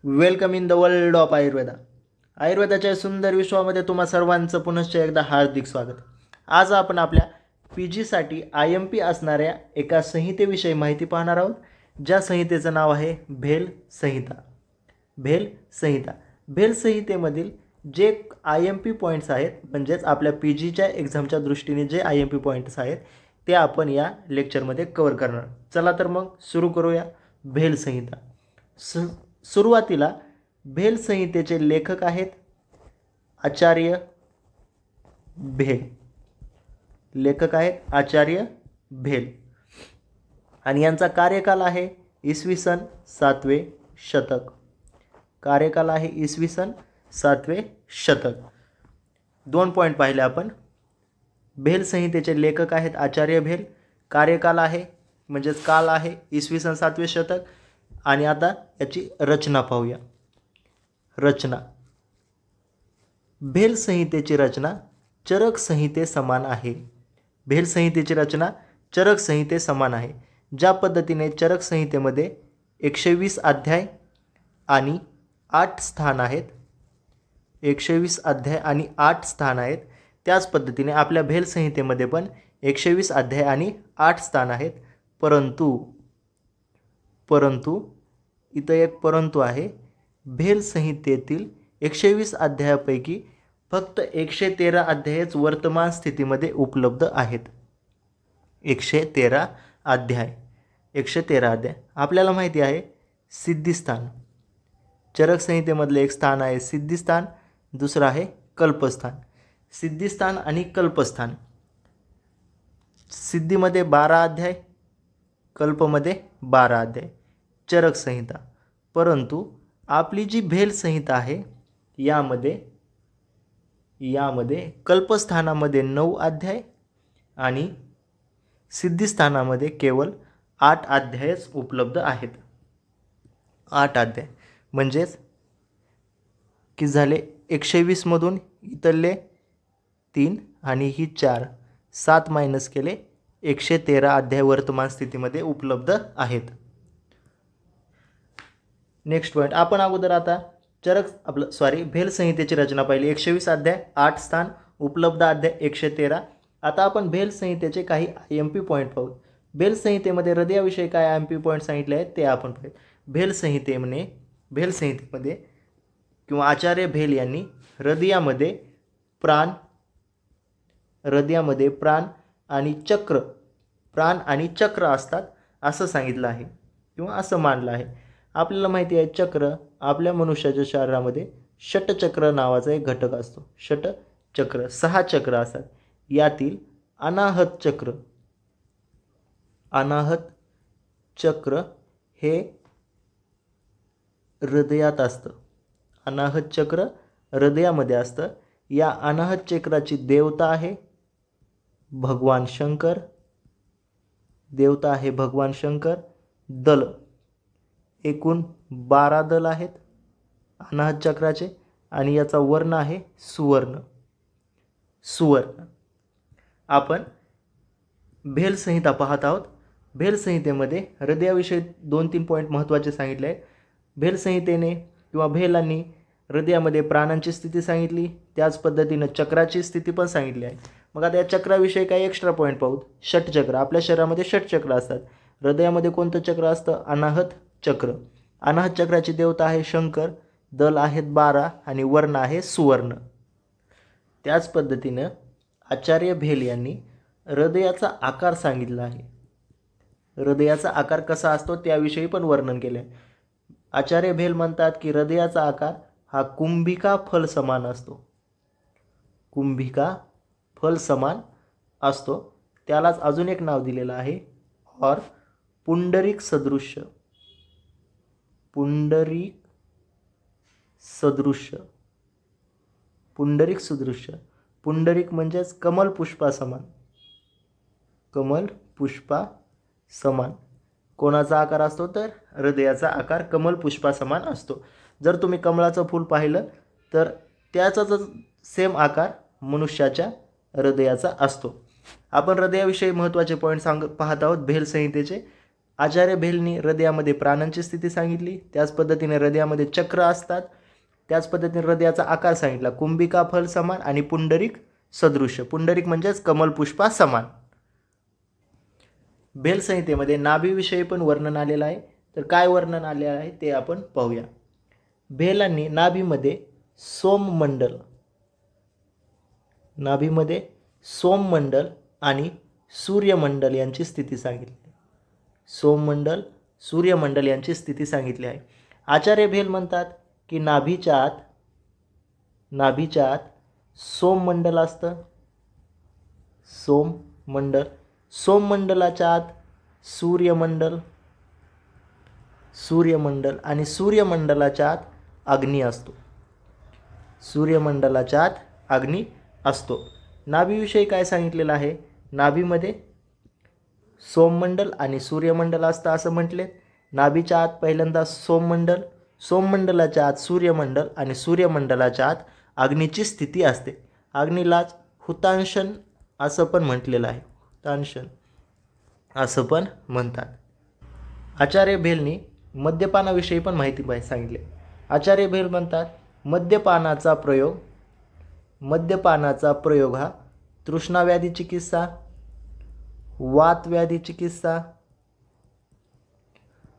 Welcome in the world of Ayurveda. आयुर्वेदाच्या सुंदर विश्वामध्ये तुम्हा सर्वांचं पुनश्च एकदा हार्दिक स्वागत. आज आपण आपल्या PGसाठी IMP असणाऱ्या एका संहितेविषयी माहिती पाहणार आहोत, ज्या संहितेचं नाव आहे भेल संहिता. भेल संहिता. भेल संहितेमधील जे IMP पॉईंट्स आहेत, म्हणजेच आपल्या PGच्या एक्झामच्या दृष्टीने जे IMP पॉईंट्स आहेत ते आपण या लेक्चरमध्ये कव्हर करणार. चला तर मग सुरू करूया. भेल संहिता. सुरुवातीला भेल संहितेचे लेखक आहेत आचार्य भेल. लेखक आहेत आचार्य भेल आणि यांचा कार्यकाल आहे इसवी सन 7वे शतक. कार्यकाल आहे इसवी सन 7वे शतक. 2 पॉईंट पाहिले आपण. भेल संहितेचे लेखक आहेत आचार्य भेल. कार्यकाल आहे म्हणजेच काल आहे इसवी सन 7वे शतक. आणि आता याची रचना पाहूया. रचना. भेल संहितेची रचना चरक संहिते समान आहे. भेल संहितेची रचना चरक संहिते समान आहे. ज्या पद्धतीने चरक संहितेमध्ये 120 अध्याय आणि 8 स्थान आहेत, 120 अध्याय आणि 8 स्थान आहेत, त्याच पद्धतीने आपल्या भेल संहितेमध्ये पण 120 अध्याय आणि 8 स्थान आहेत. परंतु इथं एक परंतु आहे. भेल संहितेतील 120 अध्यायापैकी फक्त 113 अध्यायच वर्तमान स्थितीमध्ये उपलब्ध आहेत. 113 अध्याय. 113 अध्याय. आपल्याला माहिती आहे सिद्धिस्थान. चरक संहितेमधले एक स्थान आहे सिद्धिस्थान, दुसरं आहे कल्पस्थान. सिद्धिस्थान आणि कल्पस्थान. सिद्धीमध्ये 12 अध्याय, कल्पमध्ये 12 अध्याय. चरक संहिता. परंतु आपली जी भेल संहिता आहे यामध्ये कल्पस्थानामध्ये 9 अध्याय आणि सिद्धिस्थानामध्ये केवळ 8 अध्यायच उपलब्ध आहेत. 8 अध्याय म्हणजेच की झाले 120 मधून इथले 3 आणि ही 4, 7 मायनस केले 113 अध्याय वर्तमान स्थितीमध्ये उपलब्ध आहेत. Next point. आपण अगोदर आता भेल संहितेची रचना पाहिली. 120 अध्याय, 8 स्थान, उपलब्ध अध्याय 113. आता आपण भेल संहितेचे काही IMP पॉईंट पाहू. भेल संहितेमध्ये हृदयाविषयी काय IMP पॉईंट सांगितले आहेत ते आपण पाहू. भेल संहितेमध्ये किंवा आचार्य भेल यांनी हृदयामध्ये प्राण आणि चक्र असतात असं सांगितलं आहे किंवा असं मानलं आहे. आपल्याला माहिती आहे चक्र आपल्या मनुष्याच्या शरीरामध्ये षटचक्र नावाचा एक घटक असतो. षटचक्र 6 चक्र असतात. यातील अनाहत चक्र हे हृदयात असतं. अनाहत चक्र हृदयामध्ये असतं. या अनाहत चक्राची देवता आहे भगवान शंकर. दल एकूण 12 दल आहेत अनाहत चक्राचे आणि याचा वर्ण आहे सुवर्ण. आपण भेल संहिता पाहत आहोत. भेल संहितेमध्ये हृदयाविषयी 2-3 पॉईंट महत्त्वाचे सांगितले आहेत. भेल संहितेने किंवा भेलांनी हृदयामध्ये प्राणांची स्थिती सांगितली, त्याच पद्धतीनं चक्राची स्थिती पण सांगितली आहे. मग आता या चक्राविषयी काही एक्स्ट्रा पॉईंट पाहूत. षटचक्र. आपल्या शरीरामध्ये षटचक्र असतात. हृदयामध्ये कोणतं चक्र असतं? अनाहत चक्र. अनाहत चक्राची देवता आहे शंकर. दल आहेत 12 आणि वर्ण आहे सुवर्ण. त्याच पद्धतीनं आचार्य भेल यांनी हृदयाचा आकार सांगितला आहे. हृदयाचा आकार कसा असतो त्याविषयी पण वर्णन केले. आचार्य भेल म्हणतात की हृदयाचा आकार हा कुंभिका फल समान असतो. कुंभिका फल समान असतो. त्यालाच अजून एक नाव दिलेलं आहे और पुंडरीक सदृश्य. पुंडरीक म्हणजेच कमल पुष्पा समान. कोणाचा आकार असतो तर हृदयाचा आकार कमल पुष्पा समान असतो. जर तुम्ही कमळाचं फूल पाहिलं तर त्याचाच सेम आकार मनुष्याच्या हृदयाचा असतो. आपण हृदयाविषयी महत्त्वाचे पॉईंट पाहत आहोत भेल संहितेचे. आचार्य भेलनी हृदयामध्ये प्राणांची स्थिती सांगितली, त्याच पद्धतीने हृदयामध्ये चक्र असतात, त्याच पद्धतीने हृदयाचा आकार सांगितला, कुंभिका फल समान आणि पुंडरीक सदृश, पुंडरीक म्हणजेच कमलपुष्पा समान. भेल संहितेमध्ये नाभीविषयी पण वर्णन आलेलं आहे. तर काय वर्णन आलेलं आहे ते आपण पाहूया. भेलांनी नाभीमध्ये सोममंडल आणि सूर्यमंडल यांची स्थिती सांगितली. सोममंडल, सूर्यमंडल यांची स्थिती सांगितली आहे. आचार्य भेल म्हणतात की नाभीच्या आत सोममंडल असतं, सोममंडलाच्या आत सूर्यमंडल आणि सूर्यमंडलाच्या आत अग्नी असतो. सूर्यमंडलाच्या आत अग्नी असतो. नाभीविषयी काय सांगितलेलं आहे? नाभीमध्ये सोममंडल आणि सूर्यमंडल असतं असं म्हटले. नाभीच्या आत पहिल्यांदा सोममंडल, सोममंडलाच्या आत सूर्यमंडल आणि सूर्यमंडलाच्या आत अग्नीची स्थिती असते. अग्नीलाच हुतांशन असं पण म्हटलेलं आहे, हुतांशन असं पण म्हणतात. आचार्य भेलनी मद्यपानाविषयी पण माहिती सांगितली. आचार्य भेल म्हणतात मद्यपानाचा प्रयोग हा तृष्णाव्याधी चिकित्सा, वातव्याधी चिकित्सा,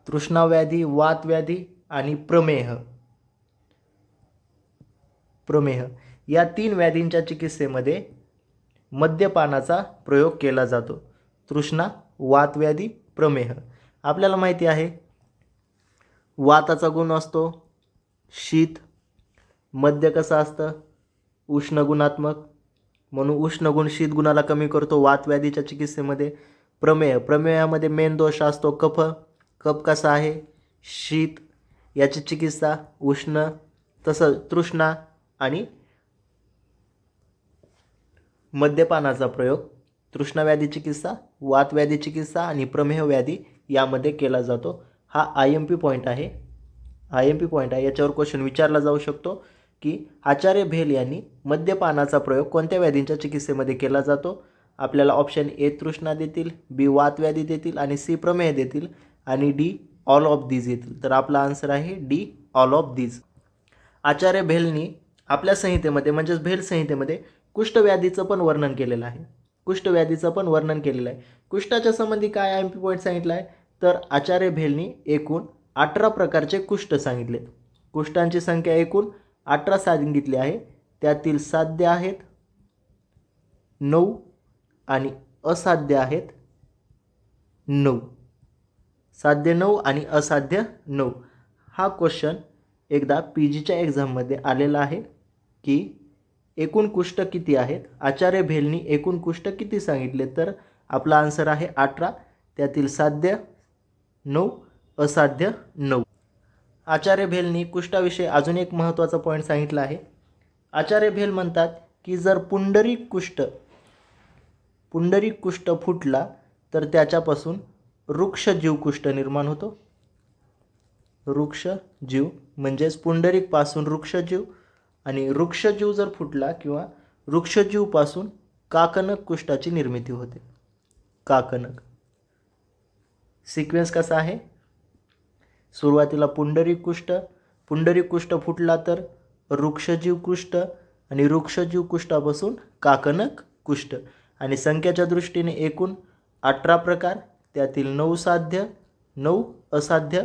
तृष्णाव्याधी, वातव्याधी आणि प्रमेह या 3 व्याधींच्या चिकित्सेमध्ये मद्यपानाचा प्रयोग केला जातो. तृष्णा, वातव्याधी, प्रमेह. आपल्याला माहिती आहे वाताचा गुण असतो शीत, मद्य कसं असतं उष्ण गुणात्मक, म्हणून उष्ण गुण शीत गुणाला कमी करतो. वातव्याधीच्या चिकित्सेमध्ये प्रमेयामध्ये मेन दोष असतो कफ कसा आहे शीत, याची चिकित्सा उष्ण, तसं तृष्णा आणि मद्यपानाचा प्रयोग तृष्णाव्याधी चिकित्सा, वातव्याधी चिकित्सा आणि प्रमेह व्याधी यामध्ये केला जातो. हा IMP पॉईंट आहे. याच्यावर क्वेश्चन विचारला जाऊ शकतो की आचार्य भेल यांनी मद्यपानाचा प्रयोग कोणत्या व्याधींच्या चिकित्सेमध्ये केला जातो. आपल्याला ऑप्शन A तृष्णा देतील, B वातव्याधी देतील आणि C प्रमेह देतील आणि D ऑल ऑफ दीज येतील. तर आपला आन्सर आहे D ऑल ऑफ दीज. आचार्य भेलनी आपल्या संहितेमध्ये म्हणजेच भेल संहितेमध्ये कुष्ठव्याधीचं पण वर्णन केलेलं आहे. कुष्ठाच्या संबंधी काय IMP पॉईंट सांगितलं आहे? तर आचार्य भेलनी एकूण 18 प्रकारचे कुष्ठ सांगितले. कुष्ठांची संख्या एकूण 18 सांगितली आहे. त्यातील साध्य आहेत 9 आणि असाध्य आहेत 9. साध्य 9 आणि असाध्य 9. हा क्वेश्चन एकदा PGच्या एक्झाममध्ये आलेला आहे की एकूण कुष्ठ किती आहेत. आचार्य भेलनी एकूण कुष्ठ किती सांगितले? तर आपला आन्सर आहे 18. त्यातील साध्य 9, असाध्य 9. आचार्य भेलनी कुष्ठाविषयी अजून एक महत्त्वाचा पॉईंट सांगितला आहे. आचार्य भेल म्हणतात की जर पुंडरीक कुष्ठ फुटला तर त्याच्यापासून वृक्षजीव कुष्ठ निर्माण होतो. वृक्षजीव म्हणजेच पुंडरीकपासून वृक्षजीव, आणि वृक्षजीव जर फुटला किंवा वृक्षजीवपासून काकनक कुष्ठाची निर्मिती होते. काकनक. सिक्वेन्स कसा आहे? सुरुवातीला पुंडरीक कुष्ठ फुटला तर वृक्षजीव कुष्ठ आणि वृक्षजीव कुष्ठापासून काकनक कुष्ठ. आणि संख्येच्या दृष्टीने एकूण 18 प्रकार, त्यातील 9 साध्य 9 असाध्य,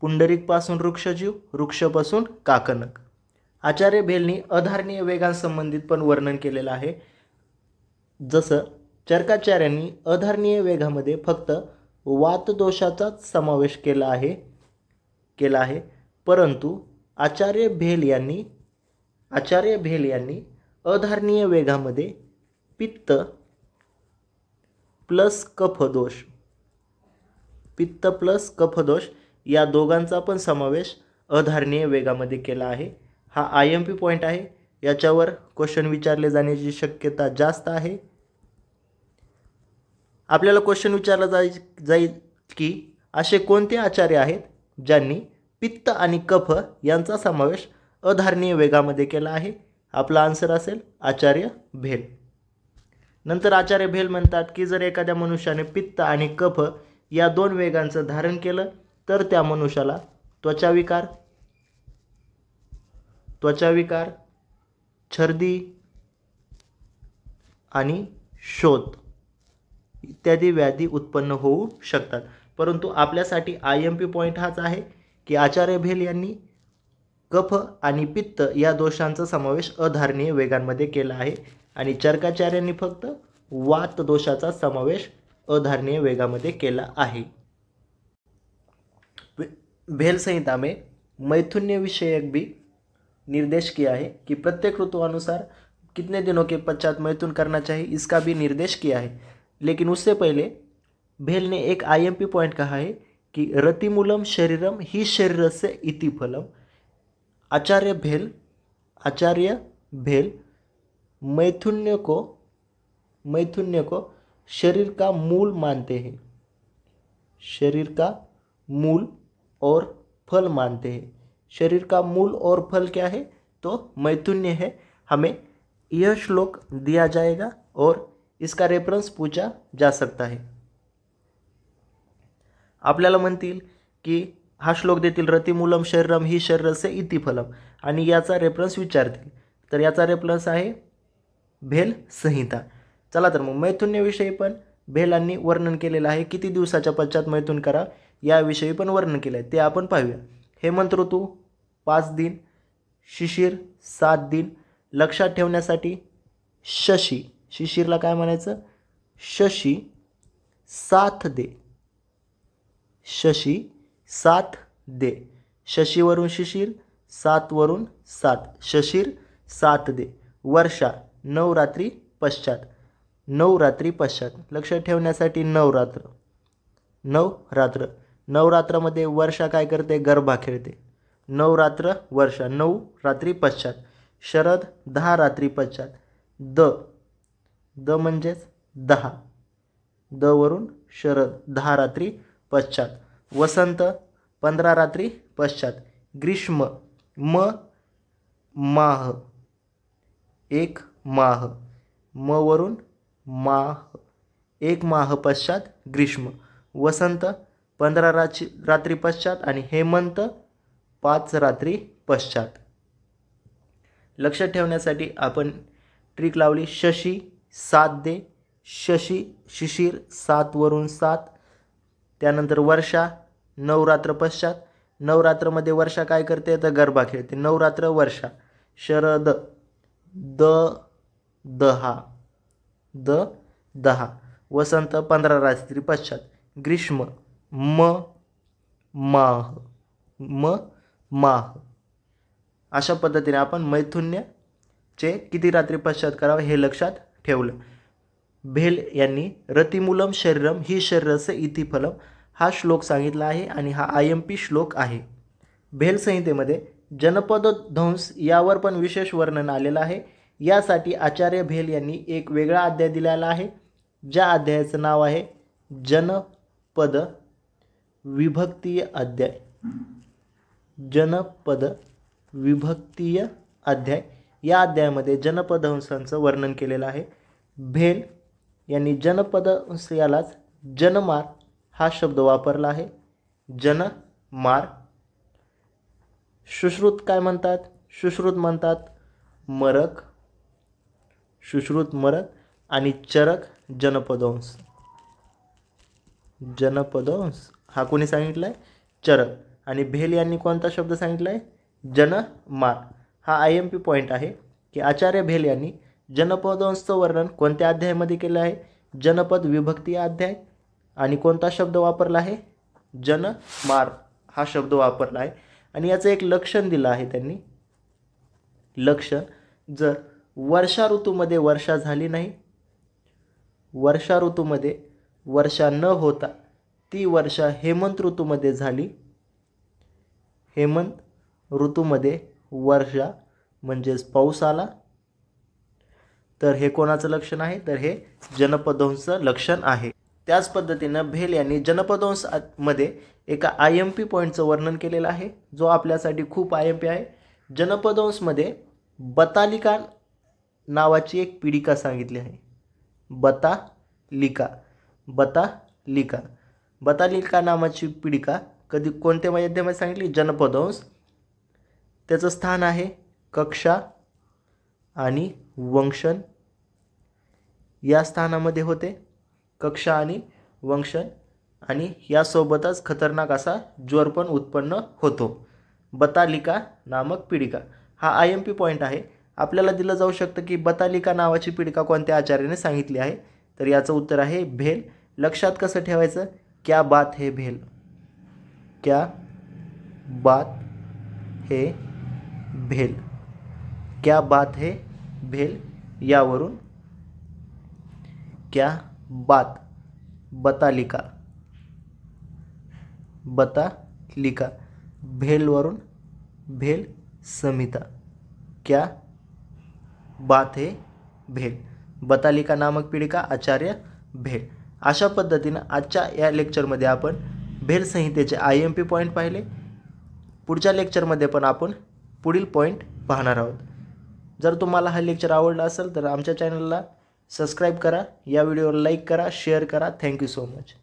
पुंडरीकपासून वृक्षजीव, वृक्षपासून काकनक. आचार्य भेलनी अधारणीय वेगांसंबंधित पण वर्णन केलेलं आहे. जसं चरकाचार्यांनी अधारणीय वेगामध्ये फक्त वातदोषाचाच समावेश केला आहे, परंतु आचार्य भेल यांनी अधारणीय वेगामध्ये पित्त प्लस कफदोष या दोघांचा पण समावेश अधारणीय वेगामध्ये केला आहे. हा IMP पॉईंट आहे. याच्यावर क्वेश्चन विचारले जाण्याची शक्यता जास्त आहे. आपल्याला क्वेश्चन विचारला जाईल की असे कोणते आचार्य आहेत ज्यांनी पित्त आणि कफ यांचा समावेश अधारणीय वेगामध्ये केला आहे? आपला आन्सर असेल आचार्य भेल. नंतर आचार्य भेल म्हणतात की जर एखाद्या मनुष्याने पित्त आणि कफ या 2 वेगांचं धारण केलं तर त्या मनुष्याला त्वचाविकार, छर्दी आणि शोथ इत्यादी व्याधी उत्पन्न होऊ शकतात. परंतु आपल्यासाठी IMP पॉईंट हाच आहे की आचार्य भेल यांनी कफ आणि पित्त या दोषांचा समावेश अधारणीय वेगांमध्ये केला आहे आणि चरकाचार्यांनी फक्त वात दोषाचा समावेश अधारणीय वेगामध्ये केला है। भेल संहिता में मैथुन्य विषयक भी निर्देश किया है कि प्रत्येक ऋतु अनुसार कितने दिनों के पश्चात मैथुन करना चाहिए, इसका भी निर्देश किया है। लेकिन उससे पहले भेल ने एक IMP पॉइंट कहा है कि रतिमूलम शरीरम ही शरीरस्य इति फलम। आचार्य भेल मैथुन्य को शरीर का मूल मानते हैं, शरीर का मूल और फल मानते हैं। शरीर का मूल और फल क्या है? तो मैथुन्य है। हमें यह श्लोक दिया जाएगा और इसका रेफरन्स पूछा जा सकता है। आपल्याला म्हणतील की हा श्लोक देतील रतिमूलम शरीरम ही शरीरस्य इति फलम आणि याचा रेफरन्स विचारतील, तर याचा रेफरन्स आहे भेल संहिता। चला तर मग मैथुन्यविषयी पण भेलांनी वर्णन केलेलं आहे, किती दिवसाच्या पश्चात मैथुन करा याविषयी पण वर्णन केलं आहे, ते आपण पाहूया। हेमंत ऋतू 5 दिन, शिशिर 7 दिन। लक्षात ठेवण्यासाठी शशी, शिशिरला काय म्हणायचं? शशी साथ दे, शशी साथ दे। शशीवरून शिशिर, 7 वरून 7, शशीर साथ दे। वर्षा नवरात्री पश्चात, नवरात्री पश्चात। लक्षात ठेवण्यासाठी नवरात्र, नवरात्रामध्ये वर्षा काय करते? गरबा खेळते। नवरात्र वर्षा, 9 रात्री पश्चात। शरद 10 रात्री पश्चात। द म्हणजेच 10, द वरून शरद 10 रात्री पश्चात। वसंत 15 रात्री पश्चात। ग्रीष्म माह 1 माह, म वरून माह 1 माह पश्चात ग्रीष्म। वसंत 15 रात्री पश्चात आणि हेमंत 5 रात्री पश्चात। लक्षात ठेवण्यासाठी आपण ट्रिक लावली, शशी साथ दे, शशी शिशिर 7 वरून 7। त्यानंतर वर्षा नवरात्र पश्चात, नवरात्रमध्ये वर्षा काय करते? तर गरबा खेळते। नवरात्र वर्षा। शरद 10, वसंत 15 रात्री पश्चात। ग्रीष्म माह। अशा पद्धतीने आपण मैथुन्यचे किती रात्री पश्चात करावे हे लक्षात ठेवलं। भेल यांनी रतिमूलम शरीरम ही शरीरस्य इति फलम हा श्लोक सांगितला आहे आणि हा IMP श्लोक आहे। भेल संहितेमध्ये जनपद ध्वंस यावर पण विशेष वर्णन आलेलं आहे। यासाठी आचार्य भेल यांनी एक वेगळा अध्याय दिलेला आहे, ज्या अध्यायाचं नाव आहे जनपद विभक्तीय अध्याय। जनपद विभक्तीय अध्याय, या अध्यायामध्ये जनपदवंशांचं वर्णन केलेलं आहे। भेल यांनी जनपदवंश यालाच जनमार हा शब्द वापरला आहे, जनमार। सुश्रुत काय म्हणतात? सुश्रुत म्हणतात मरक, सुश्रुत मरक आणि चरक जनपदवंश। जनपदवंश हा कोणी सांगितलाय? चरक। आणि भेल यांनी कोणता शब्द सांगितलाय? जनमार। हा IMP पॉइंट आहे की आचार्य भेल यांनी जनपदवंशचं वर्णन कोणत्या अध्यायामध्ये केलं आहे? जनपद विभक्ती अध्याय। आणि कोणता शब्द वापरला आहे? जनमार हा शब्द वापरला आहे। आणि याचं एक लक्षण दिलं आहे त्यांनी। लक्षण, जर वर्षा ऋतूमध्ये वर्षा झाली नाही, वर्षा ऋतूमध्ये वर्षा न होता ती वर्षा हेमंत ऋतूमध्ये झाली, हेमंत ऋतूमध्ये वर्षा म्हणजेच पाऊस आला, तर हे कोणाचं लक्षण आहे? तर हे जनपदवंशाचं लक्षण आहे। त्याच पद्धतीनं भेल यांनी जनपदवंश मध्ये एका IMP पॉइंटचं वर्णन केलेलं आहे, जो आपल्यासाठी खूप IMP आहे। जनपदवंशमध्ये बतालिका नावाची एक पीडिका सांगितली आहे। बतालिका बतालिका नावाची पीडिका कधी कोणत्या माध्यमात सांगितली? जनपदवंश. त्याचं स्थान आहे कक्षा आणि वंशन या स्थानामध्ये होते. कक्षा आणि वंशन आणि यासोबतच खतरनाक असा ज्वर पण उत्पन्न होतो. बतालिका नामक पीडिका हा IMP पॉईंट आहे. आपल्याला दिलं जाऊ शकतं की बतालिका नावाची पीडिका कोणत्या आचार्याने सांगितली आहे? तर याचं उत्तर आहे भेल. लक्षात कसं ठेवायचं? क्या बात है भेल, क्या बात है भेल, क्या बात है भेल यावरून क्या बात बतालिका, बतालिका भेलवरून भेल संहिता, क्या बात है भेल, बतालिका नामक पीडिका आचार्य भेल. अशा पद्धतीनं आजच्या या लेक्चरमध्ये आपण भेल संहितेचे IMP पॉईंट पाहिले. पुढच्या लेक्चरमध्ये पण आपण पुढील पॉईंट पाहणार आहोत. जर तुम्हाला हा लेक्चर आवडला असेल तर आमच्या चॅनलला सबस्क्राईब करा, या व्हिडिओला लाईक करा, शेअर करा. Thank you so much.